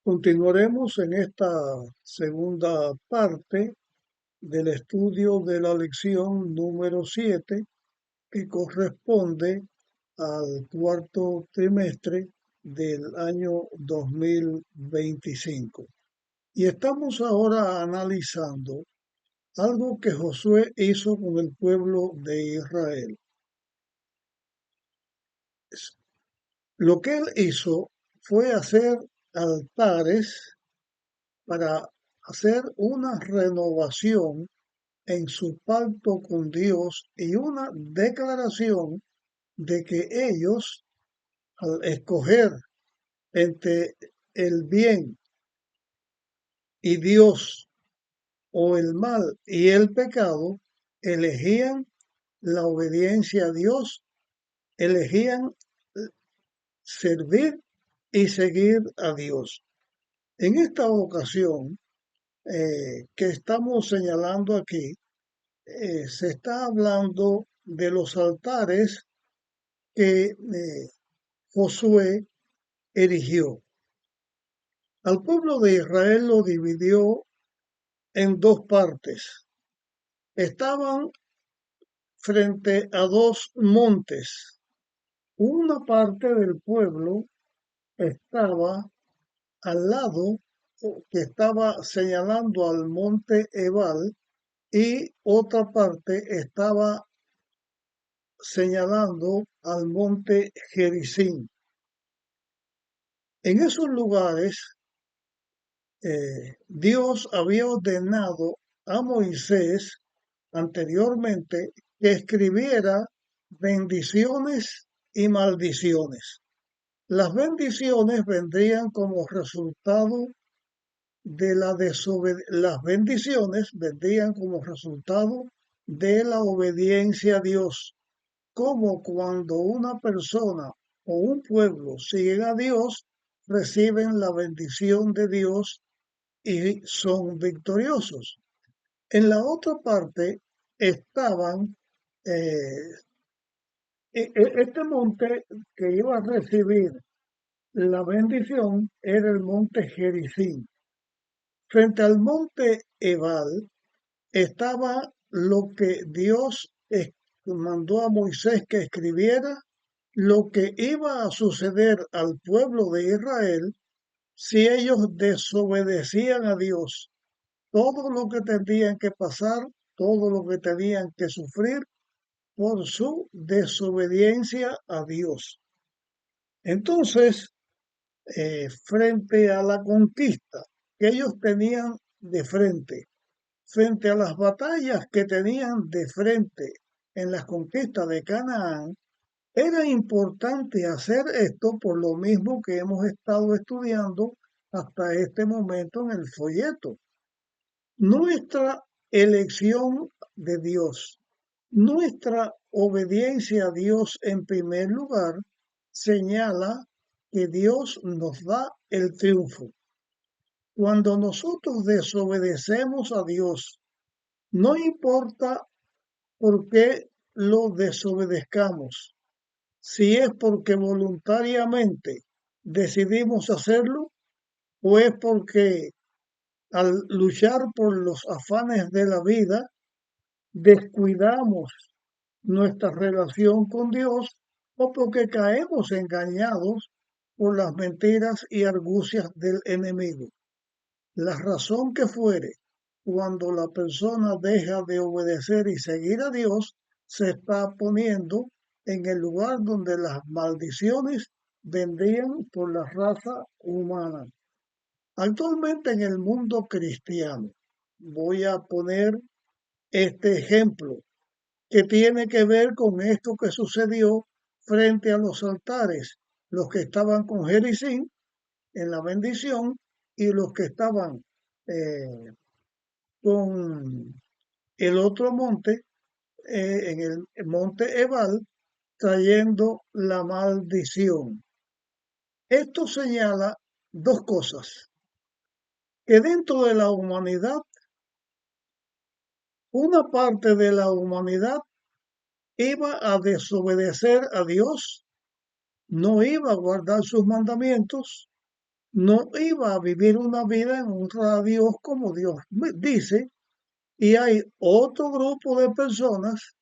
Continuaremos en esta segunda parte del estudio de la lección número 7 que corresponde al cuarto trimestre del año 2025. Y estamos ahora analizando algo que Josué hizo con el pueblo de Israel. Lo que él hizo fue hacer altares para hacer una renovación en su pacto con Dios y una declaración de que ellos, al escoger entre el bien y Dios o el mal y el pecado, elegían la obediencia a Dios, elegían servir y seguir a Dios. En esta ocasión que estamos señalando aquí, se está hablando de los altares que Josué erigió. Al pueblo de Israel lo dividió en dos partes. Estaban frente a dos montes. Una parte del pueblo estaba al lado, que estaba señalando al monte Ebal, y otra parte estaba señalando al monte Gerizim. En esos lugares, Dios había ordenado a Moisés anteriormente que escribiera bendiciones y maldiciones. Las bendiciones vendrían como resultado de las bendiciones vendrían como resultado de la obediencia a Dios, como cuando una persona o un pueblo siguen a Dios, reciben la bendición de Dios y son victoriosos. En la otra parte estaban eh, este monte que iba a recibir la bendición era el monte Gerizim. Frente al monte Ebal estaba lo que Dios mandó a Moisés que escribiera, lo que iba a suceder al pueblo de Israel si ellos desobedecían a Dios, todo lo que tendrían que pasar, todo lo que tenían que sufrir por su desobediencia a Dios. Entonces, frente a la conquista que ellos tenían de frente a las batallas que tenían de frente en las conquistas de Canaán, era importante hacer esto por lo mismo que hemos estado estudiando hasta este momento en el folleto. Nuestra elección de Dios, nuestra obediencia a Dios en primer lugar, señala que Dios nos da el triunfo. Cuando nosotros desobedecemos a Dios, no importa por qué lo desobedezcamos, si es porque voluntariamente decidimos hacerlo o es porque al luchar por los afanes de la vida descuidamos nuestra relación con Dios o porque caemos engañados por las mentiras y argucias del enemigo. La razón que fuere, cuando la persona deja de obedecer y seguir a Dios, se está poniendo en el lugar donde las maldiciones vendrían por la raza humana. Actualmente en el mundo cristiano, voy a poner este ejemplo que tiene que ver con esto que sucedió frente a los altares, los que estaban con Jericín en la bendición y los que estaban eh, con el otro monte, en el monte Ebal, trayendo la maldición. Esto señala dos cosas, que dentro de la humanidad, una parte de la humanidad iba a desobedecer a Dios, no iba a guardar sus mandamientos, no iba a vivir una vida en honra a Dios como Dios dice, y hay otro grupo de personas,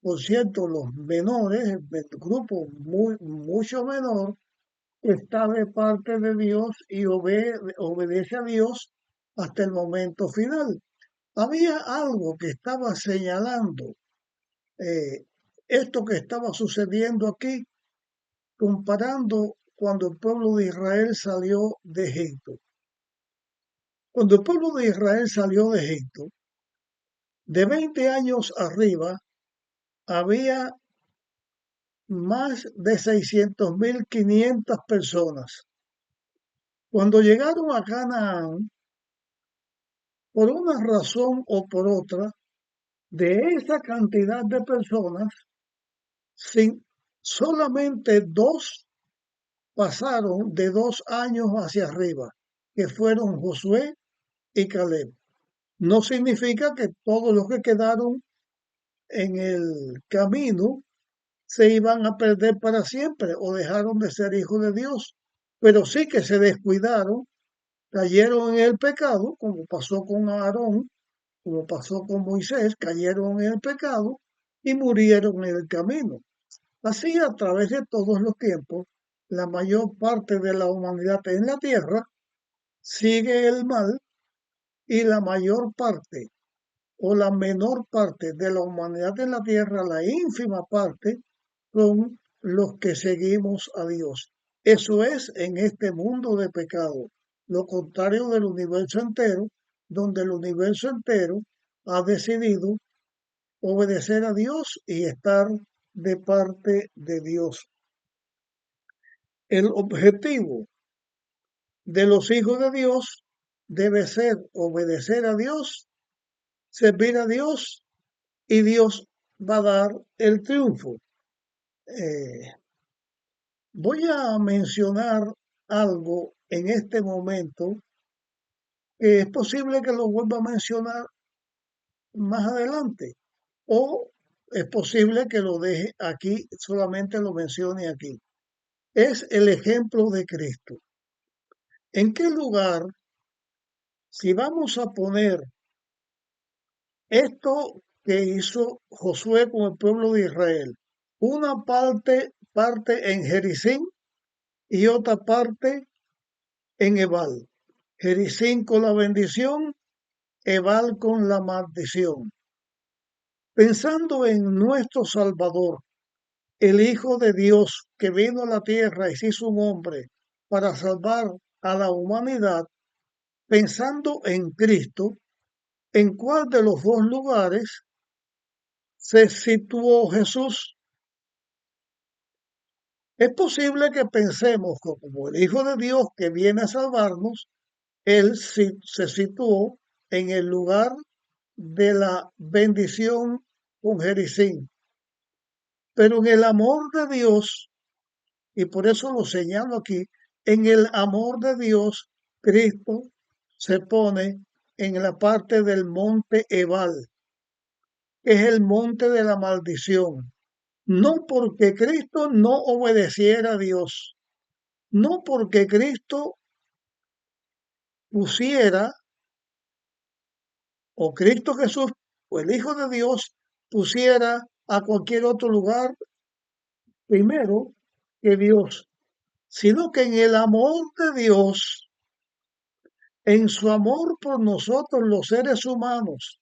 por cierto, los menores, el grupo mucho menor, que está de parte de Dios y obedece a Dios hasta el momento final. Había algo que estaba señalando esto que estaba sucediendo aquí, comparando cuando el pueblo de Israel salió de Egipto. Cuando el pueblo de Israel salió de Egipto, de 20 años arriba, había más de 600.500 personas. Cuando llegaron a Canaán, por una razón o por otra, de esa cantidad de personas, sin, solamente dos pasaron de 2 años hacia arriba, que fueron Josué y Caleb. No significa que todos los que quedaron en el camino se iban a perder para siempre o dejaron de ser hijos de Dios, pero sí que se descuidaron, cayeron en el pecado, como pasó con Aarón, como pasó con Moisés, cayeron en el pecado y murieron en el camino. Así, a través de todos los tiempos, la mayor parte de la humanidad en la tierra sigue el mal y la mayor parte o la menor parte de la humanidad en la tierra, la ínfima parte, son los que seguimos a Dios. Eso es en este mundo de pecado, lo contrario del universo entero, donde el universo entero ha decidido obedecer a Dios y estar de parte de Dios. El objetivo de los hijos de Dios debe ser obedecer a Dios, servir a Dios y Dios va a dar el triunfo. Eh, Voy a mencionar algo en este momento que es posible que lo vuelva a mencionar más adelante o es posible que lo deje aquí, solamente lo mencione aquí. Es el ejemplo de Cristo. ¿En qué lugar, si vamos a poner esto que hizo Josué con el pueblo de Israel, una parte en Jericín y otra parte en Ebal? Jericín con la bendición, Ebal con la maldición. Pensando en nuestro Salvador, el Hijo de Dios que vino a la tierra y se hizo un hombre para salvar a la humanidad, pensando en Cristo, ¿en cuál de los dos lugares se situó Jesús? Es posible que pensemos que como el Hijo de Dios que viene a salvarnos, Él se situó en el lugar de la bendición con Jericín. Pero en el amor de Dios, y por eso lo señalo aquí, en el amor de Dios, Cristo se pone en la parte del monte Ebal, que es el monte de la maldición. No porque Cristo no obedeciera a Dios, no porque Cristo pusiera, o Cristo Jesús, o el Hijo de Dios, pusiera a cualquier otro lugar primero que Dios, sino que en el amor de Dios, en su amor por nosotros los seres humanos,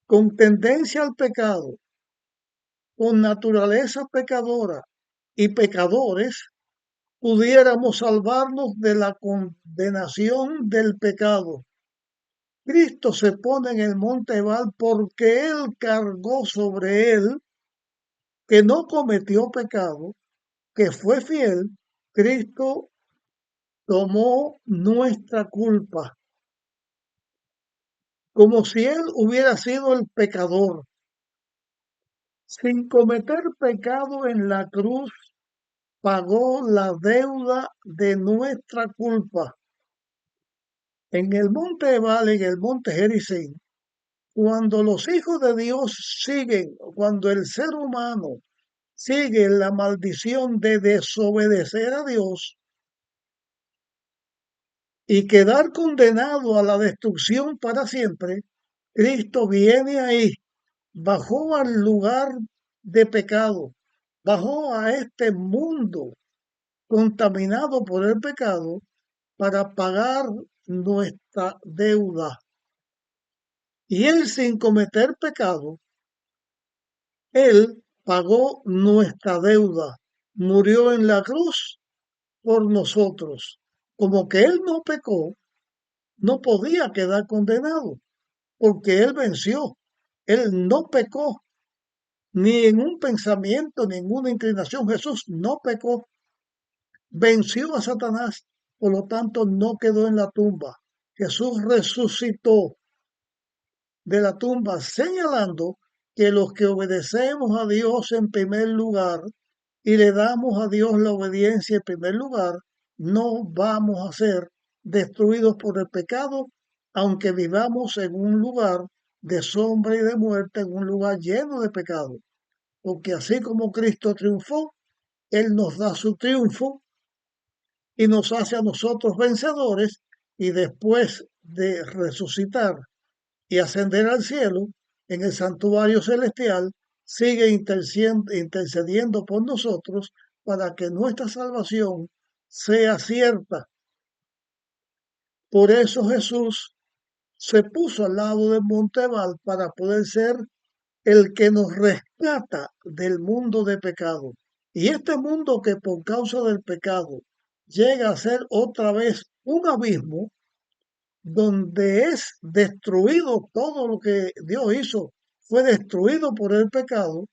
con tendencia al pecado, con naturaleza pecadora y pecadores, pudiéramos salvarnos de la condenación del pecado. Cristo se pone en el monte Ebal porque Él cargó sobre Él, que no cometió pecado, que fue fiel. Cristo tomó nuestra culpa, como si Él hubiera sido el pecador. Sin cometer pecado en la cruz, pagó la deuda de nuestra culpa. En el monte Ebal, en el monte Gerizim, cuando los hijos de Dios siguen, cuando el ser humano sigue la maldición de desobedecer a Dios, y quedar condenado a la destrucción para siempre, Cristo viene ahí, bajó al lugar de pecado, bajó a este mundo contaminado por el pecado para pagar nuestra deuda. Y él, sin cometer pecado, él pagó nuestra deuda, murió en la cruz por nosotros. Como que él no pecó, no podía quedar condenado, porque él venció. Él no pecó, ni en un pensamiento, ni en una inclinación. Jesús no pecó, venció a Satanás, por lo tanto no quedó en la tumba. Jesús resucitó de la tumba, señalando que los que obedecemos a Dios en primer lugar y le damos a Dios la obediencia en primer lugar, no vamos a ser destruidos por el pecado, aunque vivamos en un lugar de sombra y de muerte, en un lugar lleno de pecado. Porque así como Cristo triunfó, Él nos da su triunfo y nos hace a nosotros vencedores, y después de resucitar y ascender al cielo, en el santuario celestial, sigue intercediendo por nosotros para que nuestra salvación sea cierta. Por eso Jesús se puso al lado del Monteval para poder ser el que nos rescata del mundo de pecado. Y este mundo que por causa del pecado llega a ser otra vez un abismo, donde es destruido todo lo que Dios hizo, fue destruido por el pecado,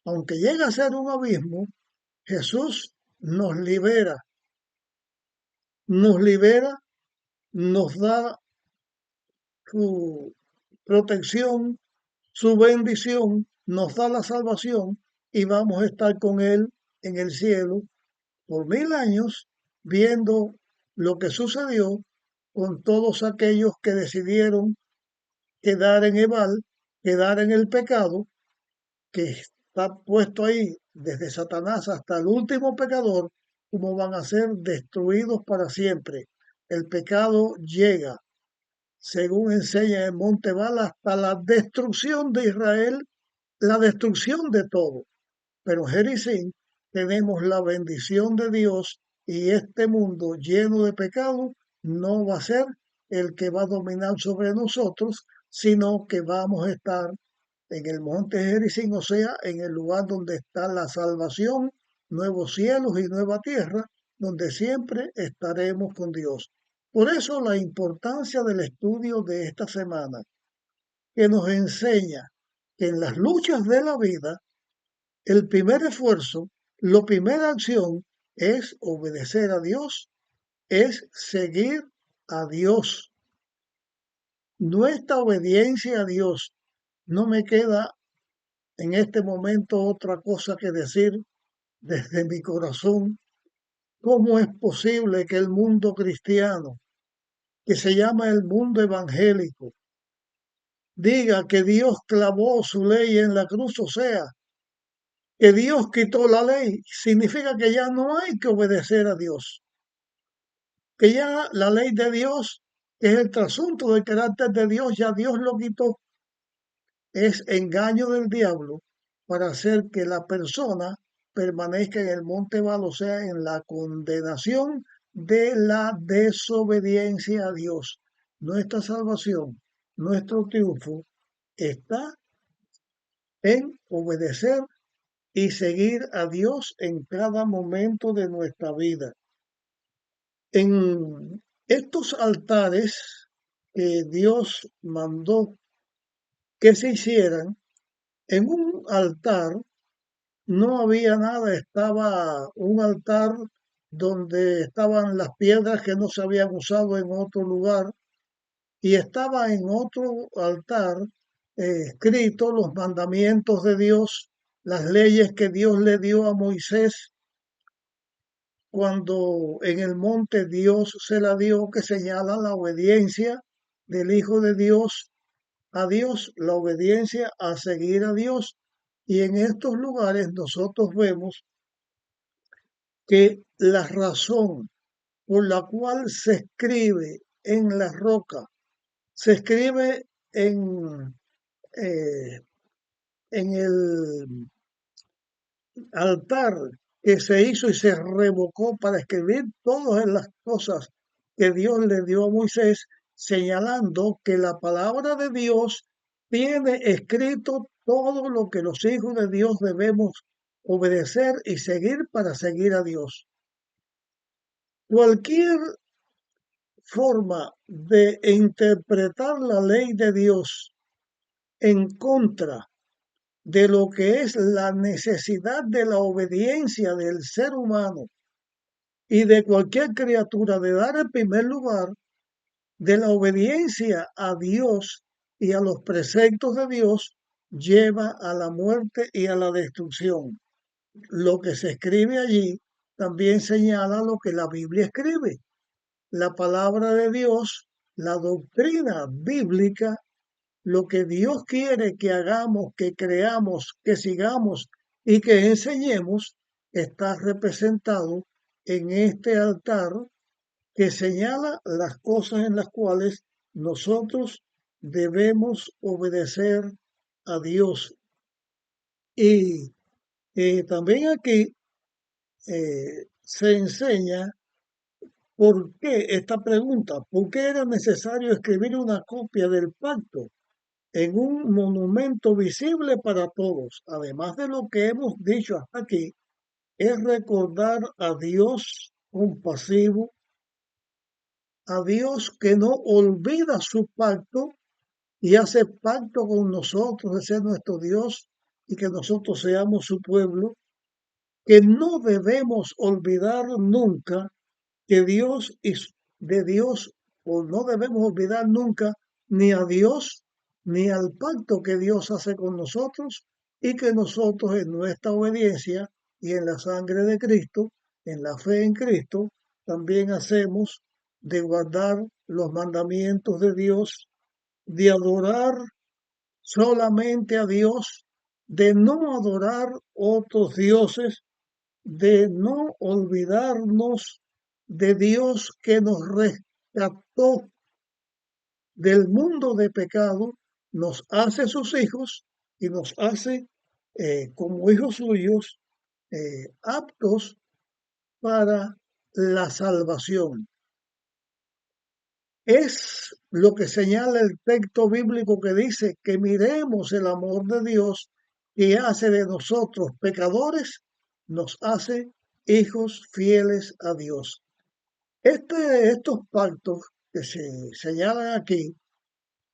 aunque llega a ser un abismo, Jesús nos libera, nos da su protección, su bendición, nos da la salvación y vamos a estar con Él en el cielo por 1000 años viendo lo que sucedió con todos aquellos que decidieron quedar en Ebal, quedar en el pecado, que está puesto ahí desde Satanás hasta el último pecador, como van a ser destruidos para siempre. El pecado llega, según enseña el Monte Bala, hasta la destrucción de Israel, la destrucción de todo. Pero en Jericín tenemos la bendición de Dios y este mundo lleno de pecado no va a ser el que va a dominar sobre nosotros, sino que vamos a estar en el monte Jericín, o sea, en el lugar donde está la salvación, nuevos cielos y nueva tierra, donde siempre estaremos con Dios. Por eso la importancia del estudio de esta semana, que nos enseña que en las luchas de la vida, el primer esfuerzo, la primera acción es obedecer a Dios, es seguir a Dios. Nuestra obediencia a Dios. No me queda en este momento otra cosa que decir desde mi corazón. ¿Cómo es posible que el mundo cristiano, que se llama el mundo evangélico, diga que Dios clavó su ley en la cruz? O sea, que Dios quitó la ley, significa que ya no hay que obedecer a Dios, que ya la ley de Dios, que es el trasunto del carácter de Dios, ya Dios lo quitó. Es engaño del diablo para hacer que la persona permanezca en el monte Val, o sea, en la condenación de la desobediencia a Dios. Nuestra salvación, nuestro triunfo está en obedecer y seguir a Dios en cada momento de nuestra vida. En estos altares que Dios mandó que se hicieran, en un altar no había nada, estaba un altar donde estaban las piedras que no se habían usado en otro lugar y estaba en otro altar escrito los mandamientos de Dios, las leyes que Dios le dio a Moisés cuando en el monte Dios se la dio, que señala la obediencia del Hijo de Dios a Dios, la obediencia a seguir a Dios. Y en estos lugares nosotros vemos que la razón por la cual se escribe en la roca, se escribe eh, en el altar que se hizo y se revocó para escribir todas las cosas que Dios le dio a Moisés, señalando que la palabra de Dios tiene escrito todo lo que los hijos de Dios debemos obedecer y seguir para seguir a Dios. Cualquier forma de interpretar la ley de Dios en contra de lo que es la necesidad de la obediencia del ser humano y de cualquier criatura de dar el primer lugar de la obediencia a Dios y a los preceptos de Dios, lleva a la muerte y a la destrucción. Lo que se escribe allí también señala lo que la Biblia escribe. La palabra de Dios, la doctrina bíblica, lo que Dios quiere que hagamos, que creamos, que sigamos y que enseñemos, está representado en este altar que señala las cosas en las cuales nosotros debemos obedecer a Dios. Y también aquí se enseña por qué esta pregunta, por qué era necesario escribir una copia del pacto en un monumento visible para todos. Además de lo que hemos dicho hasta aquí, es recordar a Dios compasivo, a Dios que no olvida su pacto y hace pacto con nosotros de ser nuestro Dios y que nosotros seamos su pueblo, que no debemos olvidar nunca que Dios es de Dios, o no debemos olvidar nunca ni a Dios ni al pacto que Dios hace con nosotros y que nosotros en nuestra obediencia y en la sangre de Cristo, en la fe en Cristo, también hacemos de guardar los mandamientos de Dios, de adorar solamente a Dios, de no adorar otros dioses, de no olvidarnos de Dios que nos rescató del mundo de pecado, nos hace sus hijos y nos hace como hijos suyos aptos para la salvación. Es lo que señala el texto bíblico que dice que miremos el amor de Dios que hace de nosotros pecadores, nos hace hijos fieles a Dios. Estos pactos que se señalan aquí,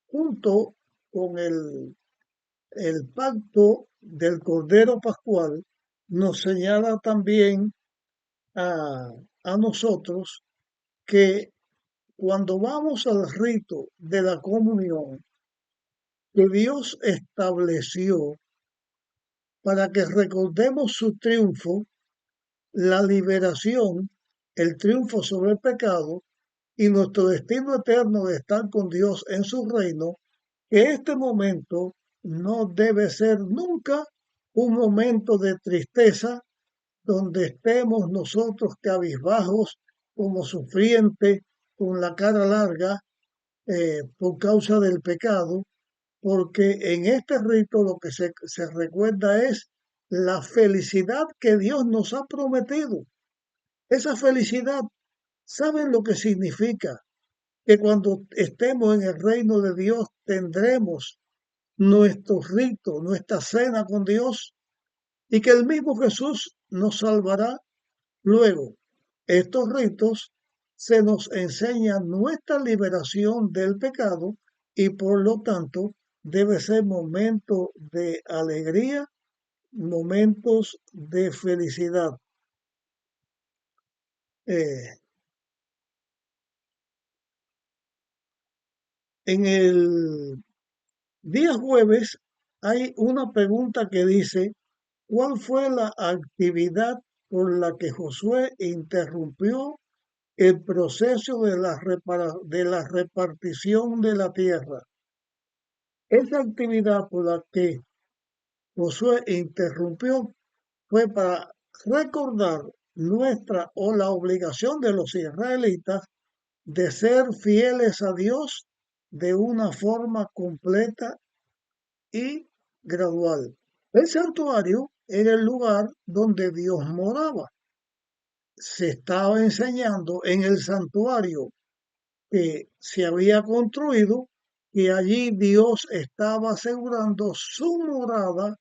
junto con el pacto del Cordero Pascual, nos señala también a, a nosotros que cuando vamos al rito de la comunión que Dios estableció para que recordemos su triunfo, la liberación, el triunfo sobre el pecado y nuestro destino eterno de estar con Dios en su reino, que este momento no debe ser nunca un momento de tristeza donde estemos nosotros cabizbajos como sufrientes con la cara larga por causa del pecado, porque en este rito lo que se recuerda es la felicidad que Dios nos ha prometido. Esa felicidad, ¿saben lo que significa? Que cuando estemos en el reino de Dios tendremos nuestro rito, nuestra cena con Dios y que el mismo Jesús nos salvará. Luego, estos ritos se nos enseñan nuestra liberación del pecado y por lo tanto debe ser momentos de alegría, momentos de felicidad. Eh, en el día jueves hay una pregunta que dice, ¿cuál fue la actividad por la que Josué interrumpió el proceso de la repartición de la tierra? Esa actividad por la que Josué interrumpió fue para recordar nuestra o la obligación de los israelitas de ser fieles a Dios de una forma completa y gradual. El santuario era el lugar donde Dios moraba. Se estaba enseñando en el santuario que se había construido y allí Dios estaba asegurando su morada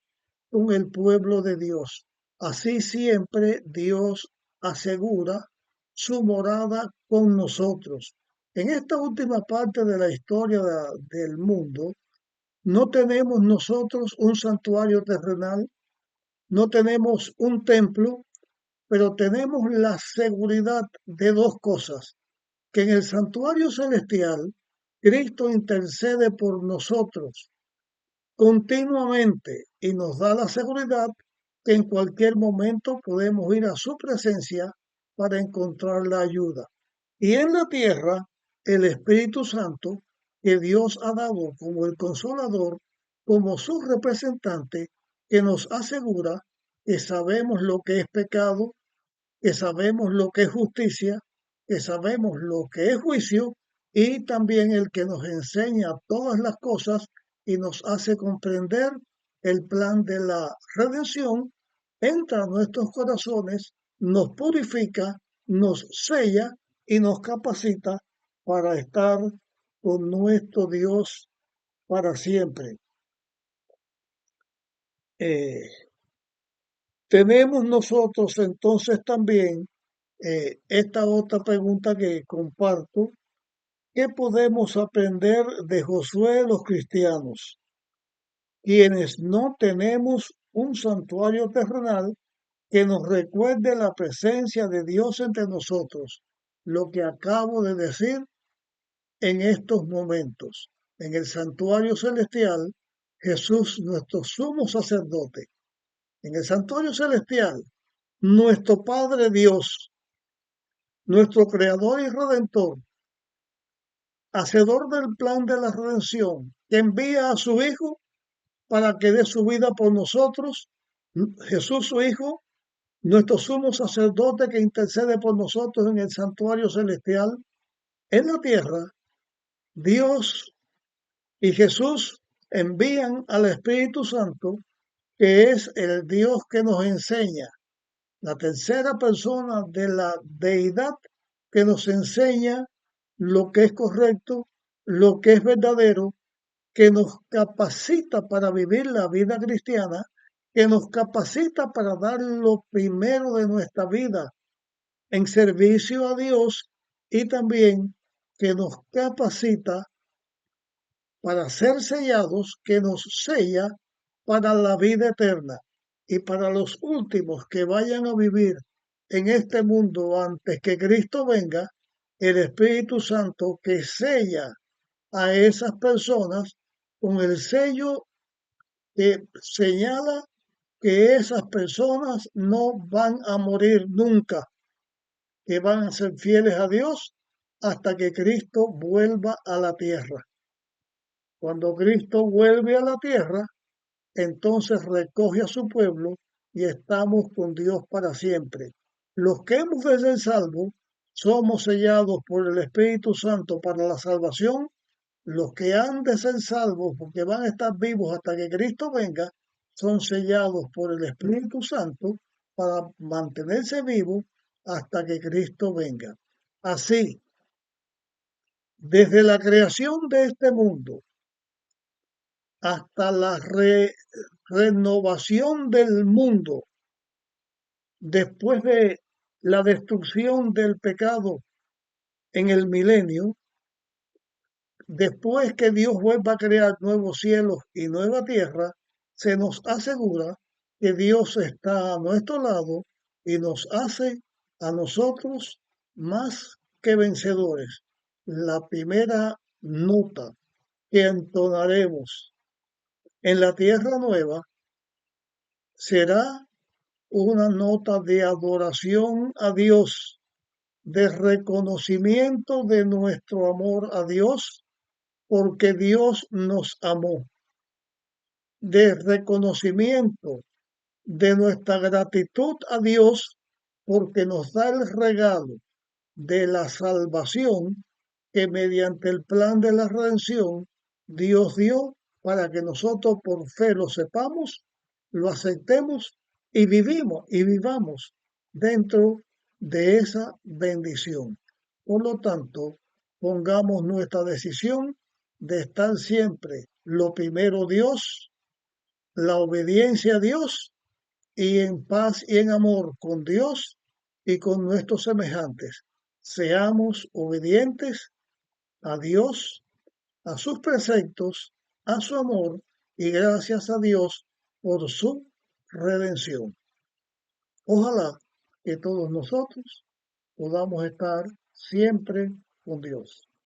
con el pueblo de Dios. Así siempre Dios asegura su morada con nosotros. En esta última parte de la historia del mundo, no tenemos nosotros un santuario terrenal, no tenemos un templo, pero tenemos la seguridad de dos cosas: que en el santuario celestial Cristo intercede por nosotros continuamente y nos da la seguridad que en cualquier momento podemos ir a su presencia para encontrar la ayuda. Y en la tierra, el Espíritu Santo, que Dios ha dado como el Consolador, como su representante, que nos asegura que sabemos lo que es pecado, que sabemos lo que es justicia, que sabemos lo que es juicio, y también el que nos enseña todas las cosas y nos hace comprender el plan de la redención, entra a nuestros corazones, nos purifica, nos sella y nos capacita para estar con nuestro Dios para siempre. Eh, Tenemos nosotros entonces también esta otra pregunta que comparto: ¿qué podemos aprender de Josué los cristianos, quienes no tenemos un santuario terrenal que nos recuerde la presencia de Dios entre nosotros? Lo que acabo de decir en estos momentos. En el santuario celestial, Jesús, nuestro sumo sacerdote. En el santuario celestial, nuestro Padre Dios, nuestro Creador y Redentor, hacedor del plan de la redención, que envía a su Hijo para que dé su vida por nosotros, Jesús su Hijo, nuestro sumo sacerdote que intercede por nosotros en el santuario celestial. En la tierra, Dios y Jesús envían al Espíritu Santo, que es el Dios que nos enseña, la tercera persona de la deidad, que nos enseña lo que es correcto, lo que es verdadero, que nos capacita para vivir la vida cristiana, que nos capacita para dar lo primero de nuestra vida en servicio a Dios, y también que nos capacita para ser sellados, que nos sella para la vida eterna. Y para los últimos que vayan a vivir en este mundo antes que Cristo venga, el Espíritu Santo que sella a esas personas con el sello que señala que esas personas no van a morir nunca, que van a ser fieles a Dios hasta que Cristo vuelva a la tierra. Cuando Cristo vuelve a la tierra, entonces recoge a su pueblo y estamos con Dios para siempre. Los que hemos de ser salvos somos sellados por el Espíritu Santo para la salvación. Los que han de ser salvos, porque van a estar vivos hasta que Cristo venga, son sellados por el Espíritu Santo para mantenerse vivos hasta que Cristo venga. Así, desde la creación de este mundo hasta la renovación del mundo, después de la destrucción del pecado en el milenio, después que Dios vuelva a crear nuevos cielos y nueva tierra, se nos asegura que Dios está a nuestro lado y nos hace a nosotros más que vencedores. La primera nota que entonaremos en la tierra nueva será una nota de adoración a Dios, de reconocimiento de nuestro amor a Dios, porque Dios nos amó, de reconocimiento de nuestra gratitud a Dios porque nos da el regalo de la salvación que mediante el plan de la redención Dios dio para que nosotros por fe lo sepamos, lo aceptemos y vivamos dentro de esa bendición. Por lo tanto, pongamos nuestra decisión de estar siempre lo primero Dios, la obediencia a Dios y en paz y en amor con Dios y con nuestros semejantes. Seamos obedientes a Dios, a sus preceptos, a su amor y gracias a Dios por su redención. Ojalá que todos nosotros podamos estar siempre con Dios.